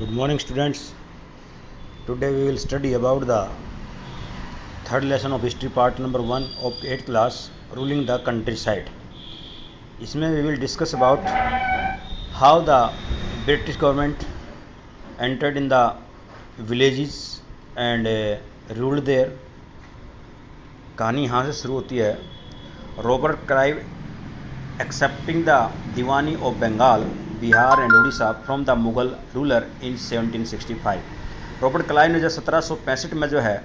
Good morning, students. Today we will study about the third lesson of history, part number 1 of 8th class, ruling the countryside. इसमें we will discuss about how the British government entered in the villages and ruled there. कहानी यहाँ से शुरू होती है. Robert Clive accepting the Diwani of Bengal, Bihar and Odisha from the Mughal ruler in 1765. Robert Clive ने जो 1765 में जो है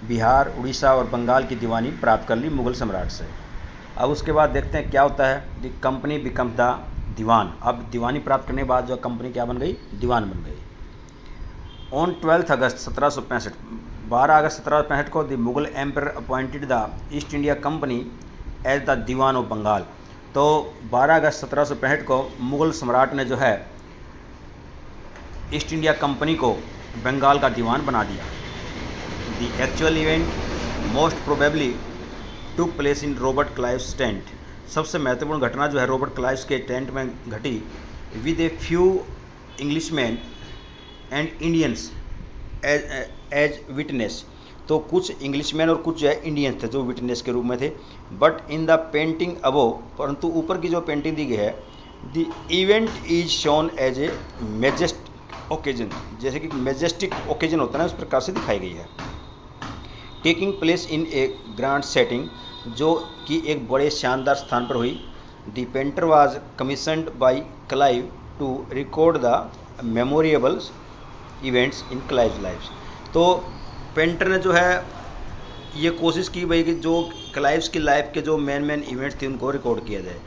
बिहार, उड़ीसा और बंगाल की दीवानी प्राप्त कर ली मुगल सम्राट से. अब उसके बाद देखते हैं क्या होता है. द कंपनी बिकम द दीवान. अब दीवानी प्राप्त करने के बाद जो कंपनी क्या बन गई, दीवान बन गई. ऑन 12 अगस्त 1765, 12 अगस्त 1765 को the Mughal emperor appointed the East India Company as the diwan of Bengal. तो 12 अगस्त 1765 को मुगल सम्राट ने जो है ईस्ट इंडिया कंपनी को बंगाल का दीवान बना दिया. The actual event most probably took place in Robert Clive's tent. सबसे महत्वपूर्ण घटना जो है रॉबर्ट क्लाइव्स के टेंट में घटी. With a few Englishman and Indians as witness. तो कुछ इंग्लिशमैन और कुछ जो है इंडियंस थे जो विटनेस के रूप में थे. But in the painting above, परंतु ऊपर की जो पेंटिंग दी गई है, the event is shown as a majestic occasion. जैसे कि मेजेस्टिक ओकेजन होता है ना, उस प्रकार से दिखाई गई है. Taking place in a grand setting, जो कि एक बड़े शानदार स्थान पर हुई. The painter was commissioned by Clive to record the memorable events in Clive life. तो पेंटर ने जो है ये कोशिश की भाई कि जो क्लाइव्स की लाइफ के जो मेन इवेंट्स थे उनको रिकॉर्ड किया जाए.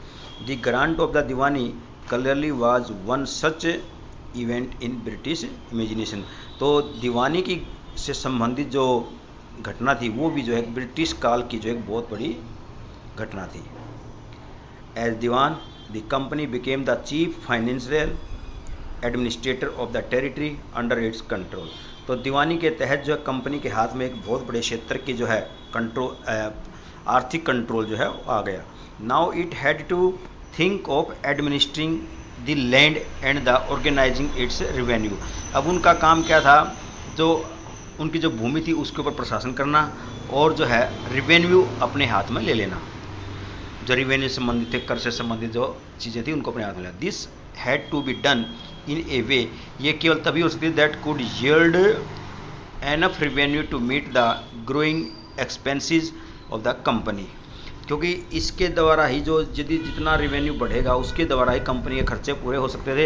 The grant of the Deewani clearly was one such event in British imagination. तो दीवानी की से संबंधित जो घटना थी वो भी जो है ब्रिटिश काल की जो एक बहुत बड़ी घटना थी. As diwan the company became the chief financial administrator of the territory under its control. तो दीवानी के तहत जो है कंपनी के हाथ में एक बहुत बड़े क्षेत्र की जो है कंट्रोल, आर्थिक कंट्रोल जो है आ गया. Now it had to think of administering the land and the organizing its revenue. अब उनका काम क्या था, जो उनकी जो भूमि थी उसके ऊपर प्रशासन करना और जो है रेवेन्यू अपने हाथ में ले लेना. जो रेवेन्यू से संबंधित थे, कर से संबंधित जो चीज़ें थी उनको अपने हाथ में लेना. This had to be done in a way, ये केवल तभी हो सकती है that could yield enough revenue to meet the growing expenses of the company. क्योंकि इसके द्वारा ही जो यदि जितना रेवेन्यू बढ़ेगा उसके द्वारा ही कंपनी के खर्चे पूरे हो सकते थे.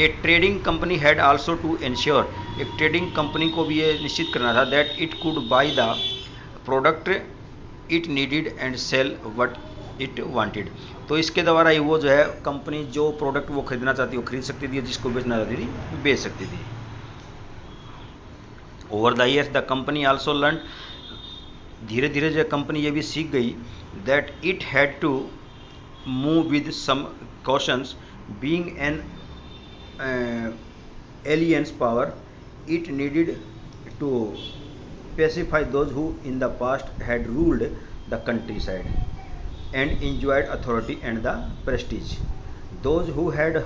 A trading company had also to ensure, एक ट्रेडिंग कंपनी को भी ये निश्चित करना था that it could buy the product it needed and sell what it wanted. तो इसके द्वारा ही वो जो है कंपनी जो प्रोडक्ट वो खरीदना चाहती वो खरीद सकती थी, जिसको बेचना चाहती थी बेच सकती थी. Over the years the company also learn, धीरे धीरे जो कंपनी ये भी सीख गई that it had to move with some cautions. Being an aliens power it needed to pacify those who in the past had ruled the countryside and enjoyed authority and the prestige. Those who had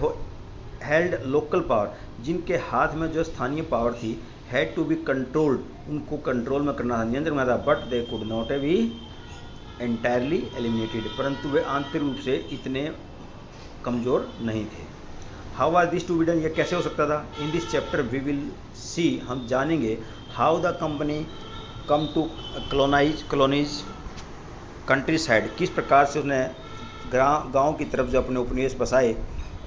held local power, जिनके हाथ में जो स्थानीय power थी, had to be controlled, उनको control में करना था, नियंत्रण में था. But they could not be entirely eliminated, परंतु वे आंतरिक रूप से इतने कमज़ोर नहीं थे. How are this to be done, ये कैसे हो सकता था. In this chapter we will see, हम जानेंगे how the company come to colonize countryside, किस प्रकार से उसने गांव की तरफ जो अपने उपनिवेश बसाए.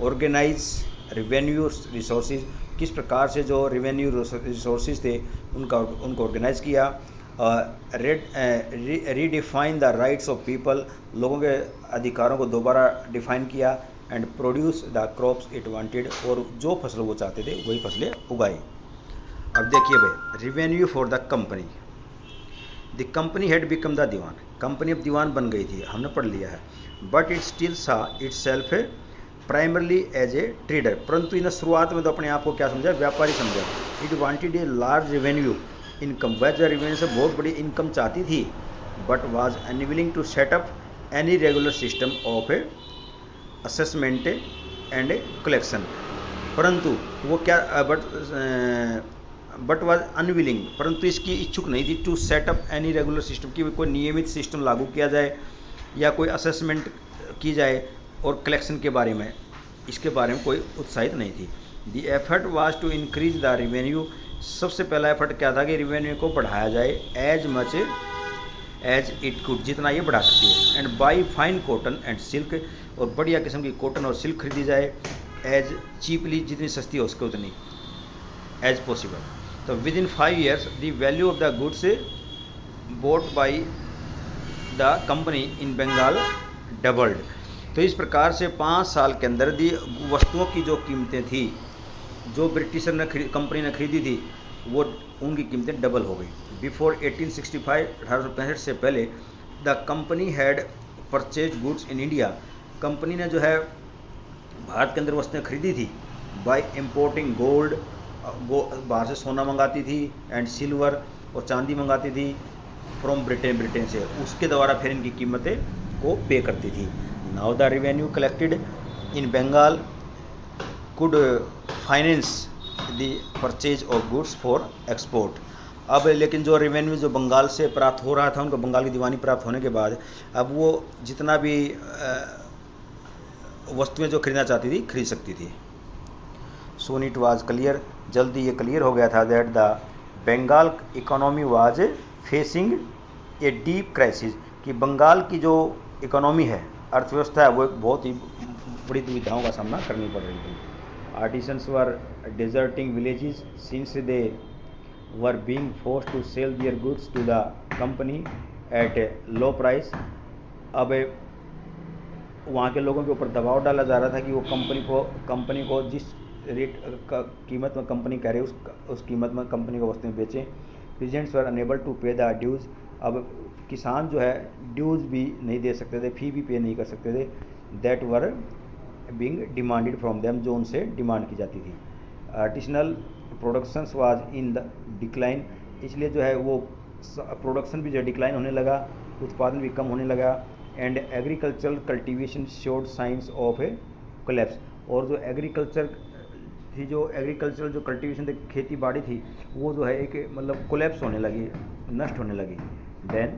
ऑर्गेनाइज रेवेन्यू रिसोर्सेज, किस प्रकार से जो रेवेन्यू रिसोर्सेज थे उनको ऑर्गेनाइज किया. Redefine the rights of people, लोगों के अधिकारों को दोबारा डिफाइन किया. And produce the crops it wanted, और जो फसल वो चाहते थे वही फसलें उगाई. अब देखिए भाई, revenue for the company. The company had become the diwan, company अब दीवान बन गई थी, हमने पढ़ लिया है. But it still saw itself primarily as a trader, परंतु इन्हें शुरुआत में तो अपने आप को क्या समझा, व्यापारी समझा. It wanted a large revenue income, वह जो रेवेन्यू से बहुत बड़ी इनकम चाहती थी. But was unwilling to set up any regular system of assessment and collection. परंतु वो क्या बट वॉज अनविलिंग, परंतु इसकी इच्छुक नहीं थी to set up any regular system, कि कोई नियमित सिस्टम लागू किया जाए या कोई असेसमेंट की जाए और कलेक्शन के बारे में, इसके बारे में कोई उत्साहित नहीं थी। The effort was to increase the revenue, सबसे पहला एफर्ट क्या था कि रेवेन्यू को बढ़ाया जाए as much as it could, जितना ये बढ़ा सकती है, and buy fine cotton and silk, और बढ़िया किस्म की कॉटन और सिल्क खरीदी जाए एज चीपली, जितनी सस्ती हो सके उतनी एज पॉसिबल। तो within 5 years the value of the goods bought by the company in Bengal doubled. तो इस प्रकार से 5 साल के अंदर दी वस्तुओं की जो कीमतें थी, जो ब्रिटिशर ने कंपनी ने खरीदी थी, वो उनकी कीमतें डबल हो गई। बिफोर 1865, 1865 से पहले the company had purchase goods in India, company ने जो है भारत के अंदर वस्तुएं खरीदी थी बाय इम्पोर्टिंग गोल्ड, बाहर से सोना मंगाती थी, एंड सिल्वर और चांदी मंगाती थी फ्रॉम ब्रिटेन से, उसके द्वारा फिर इनकी कीमतें को पे करती थी। Now the revenue collected in Bengal could finance the purchase of goods for export. अब लेकिन जो रेवेन्यू जो बंगाल से प्राप्त हो रहा था, उनको बंगाल की दीवानी प्राप्त होने के बाद अब वो जितना भी वस्तुएं जो खरीदना चाहती थी खरीद सकती थी। सोन इट वाज क्लियर, जल्दी ये क्लियर हो गया था that the Bengal economy was facing a deep crisis, कि बंगाल की जो इकोनॉमी है, अर्थव्यवस्था है, वो एक बहुत ही बड़ी दुविधाओं का सामना करनी पड़ रही थी। Artisans were deserting villages since they were being forced to sell their goods to the company at low price. अब वहाँ के लोगों के ऊपर दबाव डाला जा रहा था कि वो कंपनी को जिस रेट का कीमत में कंपनी कह रही है उस कीमत में कंपनी को वस्तुएं बेचें। Peasants were unable to pay the ड्यूज़, अब किसान जो है ड्यूज़ भी नहीं दे सकते थे, फी भी पे नहीं कर सकते थे, that were being demanded from them, जो उनसे डिमांड की जाती थी। Artisanal productions was in the decline, इसलिए जो है वो प्रोडक्शन भी जो है डिक्लाइन होने लगा, उत्पादन भी कम होने लगा। And agricultural cultivation showed science of A collapse, और जो एग्रीकल्चरल जो कल्टीवेशन थी, खेती बाड़ी थी, वो जो है एक मतलब कोलैप्स होने लगी, नष्ट होने लगी। देन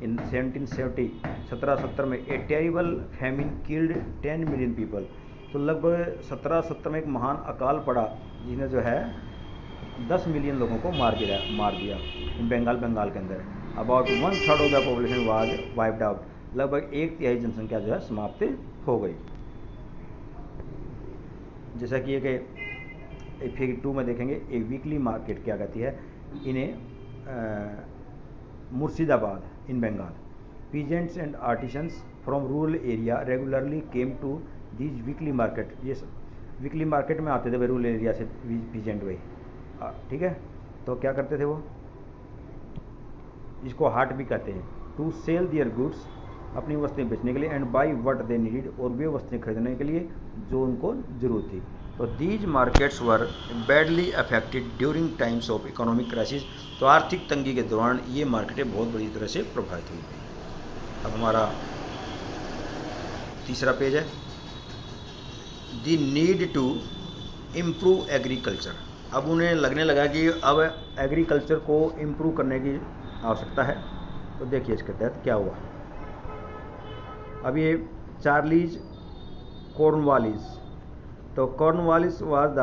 इन 1770 में a terrible famine killed 10 million people, तो लगभग 1770 में एक महान अकाल पड़ा जिसने जो है 10 मिलियन लोगों को मार दिया बंगाल के अंदर। About 1/3 of the population was wiped out, लगभग 1/3 जनसंख्या जो है समाप्त हो गई। जैसा कि फिगर 2 में देखेंगे, एक वीकली मार्केट क्या कहती है इन्हें, Murshidabad in Bengal, peasants and artisans from rural area regularly came to these weekly market, ये वीकली मार्केट में आते थे वे रूरल एरिया से पीजेंट वही, ठीक है। तो क्या करते थे वो, जिसको हाट भी कहते हैं, टू सेल दियर गुड्स, अपनी वस्तुएं बेचने के लिए, and by what they needed, और वे वस्तुएं खरीदने के लिए जो उनको जरूरत थी। तो these markets were badly affected during times of economic crisis, तो आर्थिक तंगी के दौरान ये मार्केटें बहुत बुरी तरह से प्रभावित हुई। अब हमारा तीसरा पेज है, the need to improve agriculture. अब उन्हें लगने लगा कि अब एग्रीकल्चर को इम्प्रूव करने की आवश्यकता है। तो देखिए इसके तहत क्या हुआ। अब ये चार्लीज कॉर्नवालिस, तो Cornwallis was the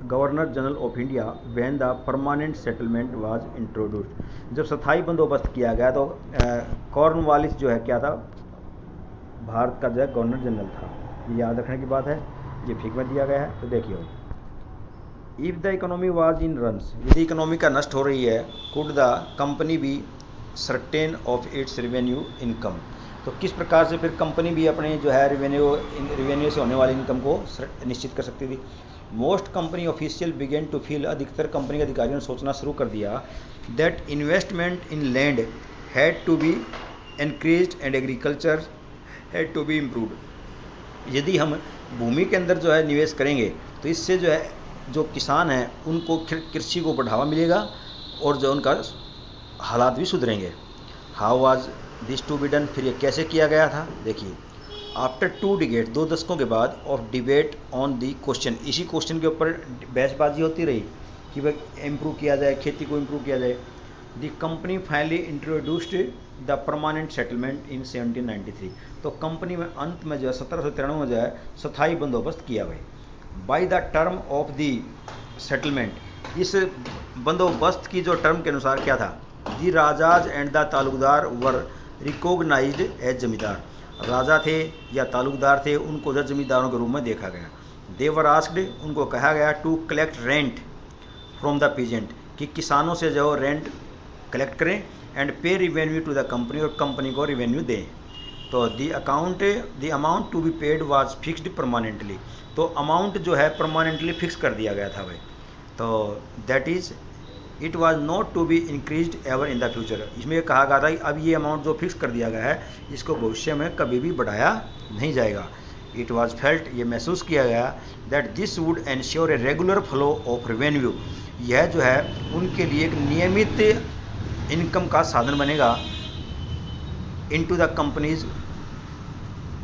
governor general of India when the permanent settlement was introduced. जब स्थायी बंदोबस्त किया गया तो कॉर्नवालिस जो है क्या था, भारत का जो है गवर्नर जनरल था। ये याद रखने की बात है, ये फिक में दिया गया है। तो देखिए, if the economy was in runs, यदि इकोनॉमी का नष्ट हो रही है, could the company be certain of its revenue income, तो किस प्रकार से फिर कंपनी भी अपने जो है रेवेन्यू से होने वाली इनकम को निश्चित कर सकती थी। Most company official began to feel, अधिकतर कंपनी के अधिकारियों ने सोचना शुरू कर दिया, that investment in land had to be encouraged and agriculture had to be improved. यदि हम भूमि के अंदर जो है निवेश करेंगे तो इससे जो है जो किसान हैं उनको कृषि को बढ़ावा मिलेगा और जो उनका हालात भी सुधरेंगे। How was this to be done, फिर ये कैसे किया गया था, देखिए। आफ्टर 2 डिकेड 2 दशकों के बाद of debate on the question, इसी क्वेश्चन के ऊपर बहसबाजी होती रही कि भाई इम्प्रूव किया जाए, खेती को इम्प्रूव किया जाए। The company finally introduced the permanent settlement in 1793, तो कंपनी में अंत में जो है 1793 में जो है स्थायी बंदोबस्त किया भाई। By the term of the settlement, इस बंदोबस्त की जो टर्म के अनुसार क्या था, the rajas and the taluqdar were recognised as zamindar, राजा थे या तालुकदार थे, उनको जब जमींदारों के रूप में देखा गया। दे वर आस्क्ड, उनको कहा गया to collect rent from the peasant, कि किसानों से जो रेंट कलेक्ट करें and pay revenue to the company, और कंपनी को रिवेन्यू दें। तो the amount to be paid was fixed permanently, तो अमाउंट जो है परमानेंटली फिक्स कर दिया गया था भाई। तो that is it was not to be increased ever in the future, इसमें कहा गया था कि अब ये अमाउंट जो फिक्स कर दिया गया है इसको भविष्य में कभी भी बढ़ाया नहीं जाएगा। इट वाज फेल्ट, ये महसूस किया गया that this would ensure a regular flow of revenue, यह जो है उनके लिए एक नियमित इनकम का साधन बनेगा into the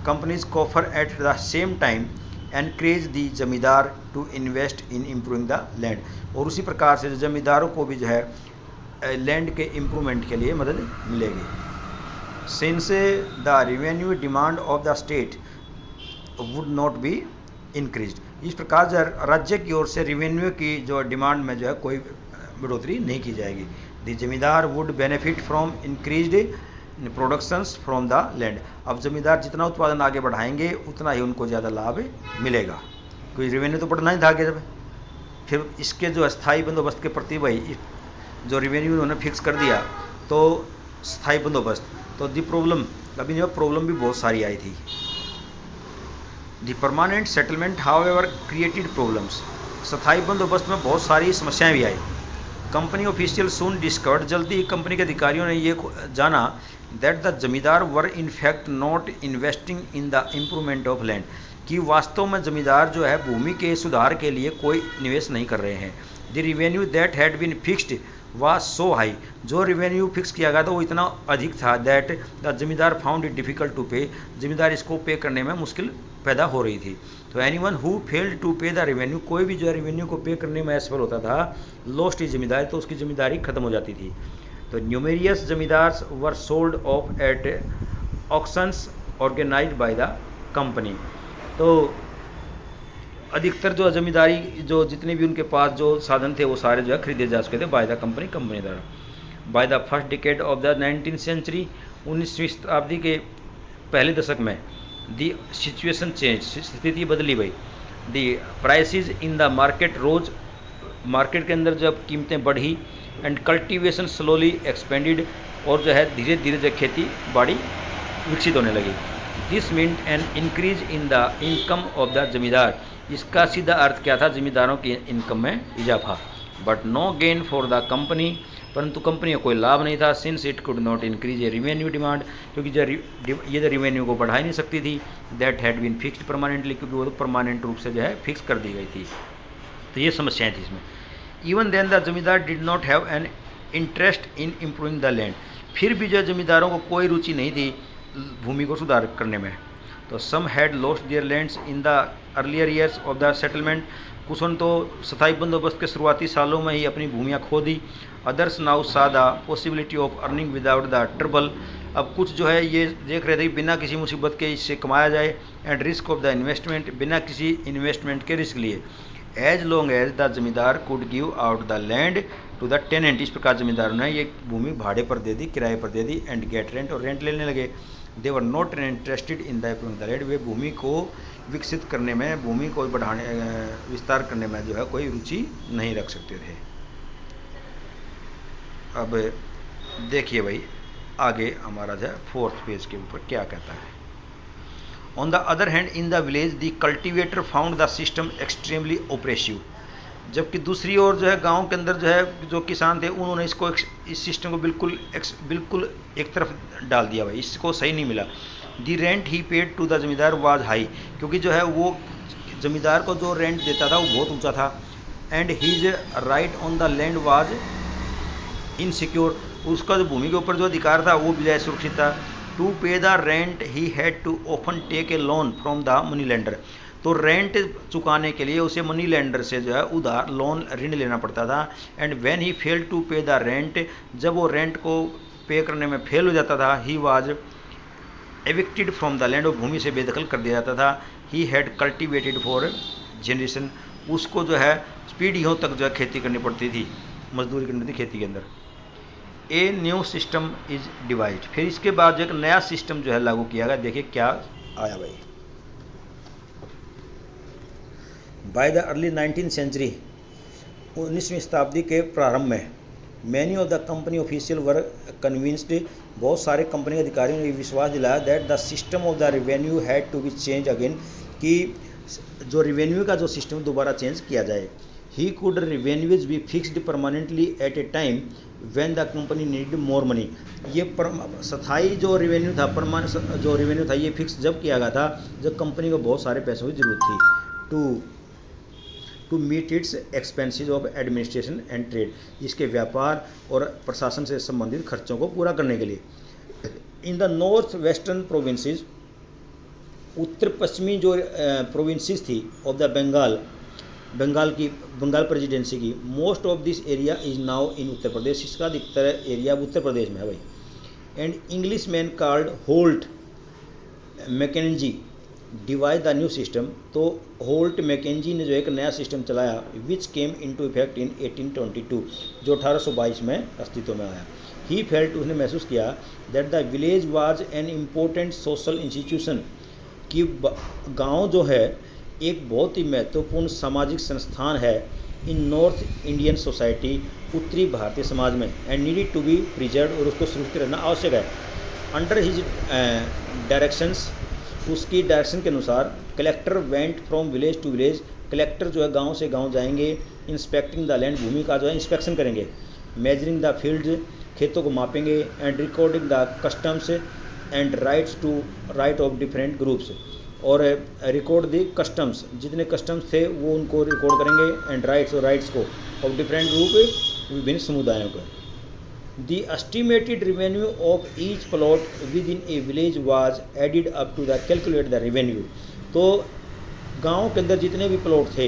company's coffer at the same time encourage the zamindar to invest in improving the land, और उसी प्रकार से जमींदारों को भी जो है लैंड के इम्प्रूवमेंट के लिए मदद मिलेगी। Since the revenue demand of the state would not be increase, इस प्रकार जो राज्य की ओर से रेवेन्यू की जो डिमांड में जो है कोई बढ़ोतरी नहीं की जाएगी। द जमींदार would benefit from increased productions from the land, अब जमींदार जितना उत्पादन आगे बढ़ाएंगे उतना ही उनको ज़्यादा लाभ मिलेगा, कोई रेवेन्यू तो बढ़ना ही था आगे। जब फिर इसके जो स्थायी बंदोबस्त के प्रति भाई जो रेवेन्यू उन्होंने फिक्स कर दिया, तो स्थायी बंदोबस्त, तो दी प्रॉब्लम, अभी जो प्रॉब्लम भी बहुत सारी आई थी। The permanent settlement however created problems, स्थायी बंदोबस्त में बहुत सारी समस्याएं भी आई। कंपनी ऑफिशियल सून डिस्कवर्ड, जल्दी ही कंपनी के अधिकारियों ने ये जाना that the zamindar were in fact not investing in the improvement of land, कि वास्तव में जमींदार जो है भूमि के सुधार के लिए कोई निवेश नहीं कर रहे हैं। The revenue that had been fixed was so high, जो रिवेन्यू फिक्स किया गया था वो इतना अधिक था that the zamindar found it difficult to pay, zamindar इसको पे करने में मुश्किल पैदा हो रही थी। तो anyone who failed to pay the revenue, कोई भी जो है रेवेन्यू को पे करने में असफल होता था, लॉस्ट इज जमींदारी, तो उसकी जमींदारी खत्म हो जाती थी। तो numerous zamindars were sold off at auctions organized by the company, तो अधिकतर जो जमींदारी जो जितने भी उनके पास जो साधन थे वो सारे जो है खरीदे जा चुके थे बाय द कंपनी द्वारा। By the first decade of the 19th century, 19वीं शताब्दी के पहले दशक में दी सिचुएशन चेंज, स्थिति बदली भाई। The prices in the market rose, market के अंदर जब कीमतें बढ़ी, एंड कल्टीवेशन स्लोली एक्सपेंडेड, और जो है धीरे धीरे जो खेती बाड़ी विकसित होने लगी। This meant an increase in the income of the जमींदार, इसका सीधा अर्थ क्या था, जमींदारों की इनकम में इजाफा। But no gain for the company, परंतु कंपनी को कोई लाभ नहीं था। Since it could not increase a revenue demand, क्योंकि ये रिवेन्यू को बढ़ा ही नहीं सकती थी। That had been fixed permanently, क्योंकि वो तो परमानेंट रूप से जो है फिक्स कर दी गई थी। तो ये समस्याएं थी इसमें। इवन देन द जमींदार did not have an interest in improving the land, फिर भी जो जमींदारों को कोई रुचि नहीं थी भूमि को सुधार करने में। तो some had lost their lands in the earlier years of the settlement, कुछ तो स्थायी बंदोबस्त के शुरुआती सालों में ही अपनी भूमियाँ खो दी। अदर्स नाउ सा the possibility of earning without the trouble, अब कुछ जो है ये देख रहे थे बिना किसी मुसीबत के इससे कमाया जाए। And risk of the investment, बिना किसी इन्वेस्टमेंट के रिस्क लिए। As long as the zamindar could give out the land to the tenant, इस प्रकार जमींदारों ने ये भूमि भाड़े पर दे दी, किराए पर दे दी। एंड गेट रेंट, और रेंट लेने लगे। They were not interested in the improving the land, वे भूमि को विकसित करने में, भूमि को बढ़ाने विस्तार करने में जो है कोई रुचि नहीं रख सकते थे। अब देखिए भाई आगे हमारा जो है 4th पेज के ऊपर क्या कहता है। On the other hand in the village the cultivator found the system extremely oppressive, जबकि दूसरी ओर जो है गांव के अंदर जो है जो किसान थे उन्होंने इसको इस सिस्टम को बिल्कुल एक तरफ डाल दिया भाई, इसको सही नहीं मिला। The rent he paid to the zamindar was high, क्योंकि जो है वो जमींदार को जो रेंट देता था वो बहुत ऊंचा था। And his right on the land was insecure, उसका जो भूमि के ऊपर जो अधिकार था वो भी सुरक्षित था। To pay the rent he had to often take a loan from the money lender. तो रेंट चुकाने के लिए उसे मनी लेंडर से जो है उधार लोन ऋण लेना पड़ता था। And when he fail to pay the rent, जब वो रेंट को पे करने में फेल हो जाता था, he was evicted from the land, वो भूमि से बेदखल कर दिया जाता था। He had cultivated for generation, उसको जो है पीढ़ियों तक जो है खेती करनी पड़ती थी, मजदूरी करनी पड़ती खेती के अंदर। A new system is divide, फिर इसके बाद जो एक नया सिस्टम जो है लागू किया गया। देखिए क्या आया भाई। By the early 19th century, 19वीं शताब्दी के प्रारंभ में, many of the company official were convinced, बहुत सारे कंपनी के अधिकारियों ने विश्वास दिलाया that the system of the revenue had to be change again, कि जो रेवेन्यू का जो सिस्टम दोबारा चेंज किया जाए। He could revenues be fixed permanently at a time when the company need more money, ये स्थायी जो रेवेन्यू था, जो रेवेन्यू था ये फिक्स जब किया गया था जब कंपनी को बहुत सारे पैसों की जरूरत थी to meet its expenses of administration and trade, इसके व्यापार और प्रशासन से संबंधित खर्चों को पूरा करने के लिए। In the north western provinces, उत्तर पश्चिमी जो प्रोविंसेस थी ऑफ द बंगाल प्रेसिडेंसी की, most of this area is now in Uttar Pradesh, इसका अधिकतर एरिया उत्तर प्रदेश में है भाई। And English man called Holt Mackenzie डिवाइड द न्यू सिस्टम, तो होल्ट मैकेंजी ने जो एक नया सिस्टम चलाया, विच केम इनटू इफेक्ट इन 1822, जो 1822 में अस्तित्व में आया। ही फेल्ट, उसने महसूस किया that the village was an important social institution, कि गांव जो है एक बहुत ही महत्वपूर्ण सामाजिक संस्थान है इन नॉर्थ इंडियन सोसाइटी, उत्तरी भारतीय समाज में, and needed to be preserve, और उसको सुरक्षित रहना आवश्यक है। अंडर हिज डायरेक्शंस, उसकी डायरेक्शन के अनुसार, collector went from village to village, collector जो है गांव से गांव जाएंगे, इंस्पेक्टिंग द लैंड, भूमि का जो है इंस्पेक्शन करेंगे, मेजरिंग द फील्ड, खेतों को मापेंगे, and recording the customs and right of different groups, और रिकॉर्ड द कस्टम्स, जितने कस्टम्स थे वो उनको रिकॉर्ड करेंगे, एंड राइट्स को ऑफ डिफरेंट ग्रुप, विभिन्न समुदायों को। The estimated revenue of each plot within a village was added up to the calculate the revenue, तो गांव के अंदर जितने भी प्लॉट थे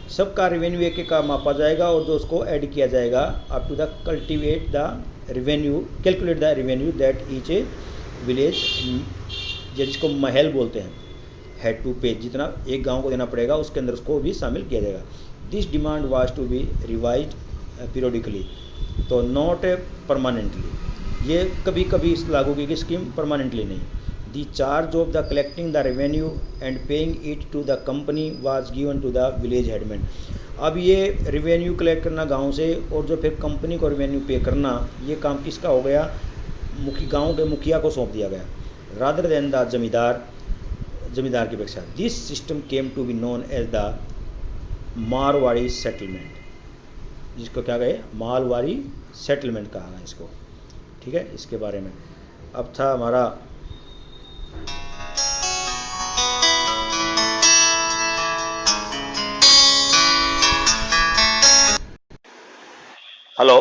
सबका रेवेन्यू एक एक का मापा जाएगा और जो उसको ऐड किया जाएगा up to the cultivate the revenue, calculate the revenue that each a village, जिसको महल बोलते हैं, हैड टू पे, जितना एक गांव को देना पड़ेगा उसके अंदर उसको भी शामिल किया जाएगा। This demand was to be revised periodically, तो नॉट परमानेंटली, ये कभी कभी लागू की स्कीम, परमानेंटली नहीं। The charge of the collecting the revenue and paying it to the company was given to the village headman, अब ये रेवेन्यू कलेक्ट करना गांव से और जो फिर कंपनी को रेवेन्यू पे करना, ये काम किसका हो गया, गांव के मुखिया को सौंप दिया गया, रादर देन द जमींदार की अपेक्षा। This system came to be known as the Marwari settlement, जिसको क्या कहे, मालवाड़ी सेटलमेंट कहा है इसको, ठीक है। इसके बारे में अब था हमारा हेलो,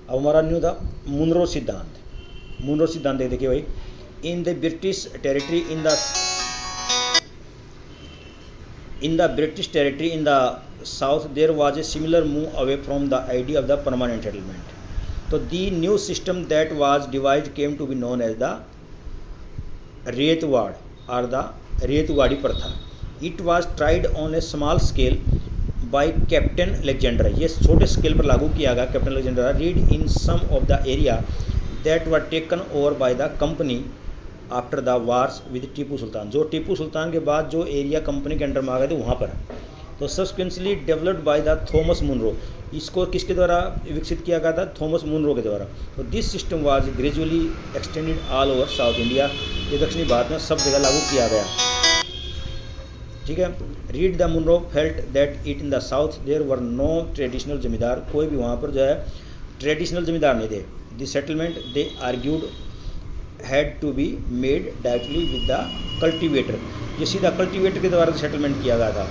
अब हमारा न्यू था मुनरो सिद्धांत देखिए भाई। In the British territory in the south there was a similar move away from the idea of the permanent settlement, तो the new system that was डिवाइड came to be known as the ryotwar or the ryotwari प्रथा। It was tried on a small scale by Captain Alexander, ये छोटे scale पर लागू किया गया Captain Alexander, Read in some of the areas that were taken over by the company after the wars with Tipu Sultan, जो टीपू सुल्तान के बाद जो एरिया कंपनी के अंडर में आ गए थे वहाँ पर। तो subsequently developed by the Thomas Munro, इसको किसके द्वारा विकसित किया गया था, थॉमस मुनरो के द्वारा। तो this system was gradually extended all over south India, ये दक्षिणी भारत में सब जगह लागू किया गया। ठीक है। Read the Munro felt that it in the south there were no traditional zamindar, कोई भी वहाँ पर जो है ट्रेडिशनल जमींदार नहीं थे। The settlement they argued had to be made directly with the cultivator, ये सीधा कल्टिवेटर के द्वारा सेटलमेंट किया गया था।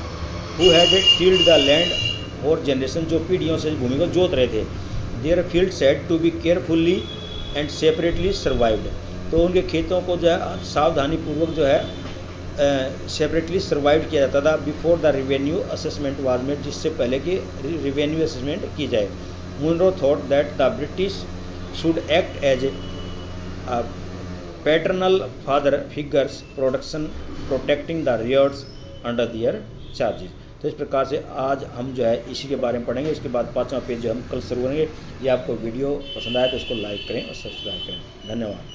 Who had tilled the land और जनरेशन, जो पीढ़ियों से भूमि को जोत रहे थे। Their fields had to be carefully and separately survived, तो उनके खेतों को जो है सावधानी पूर्वक जो है सेपरेटली सर्वाइव किया जाता था। Before the revenue assessment was made, जिससे पहले कि रेवेन्यू असेसमेंट की जाए। Munro thought that the British should act as paternal father figures production protecting the ryots under their charges. तो इस प्रकार से आज हम जो है इसी के बारे में पढ़ेंगे। इसके बाद 5वां पेज जो हम कल शुरू करेंगे। ये आपको वीडियो पसंद आए तो इसको लाइक करें और सब्सक्राइब करें। धन्यवाद।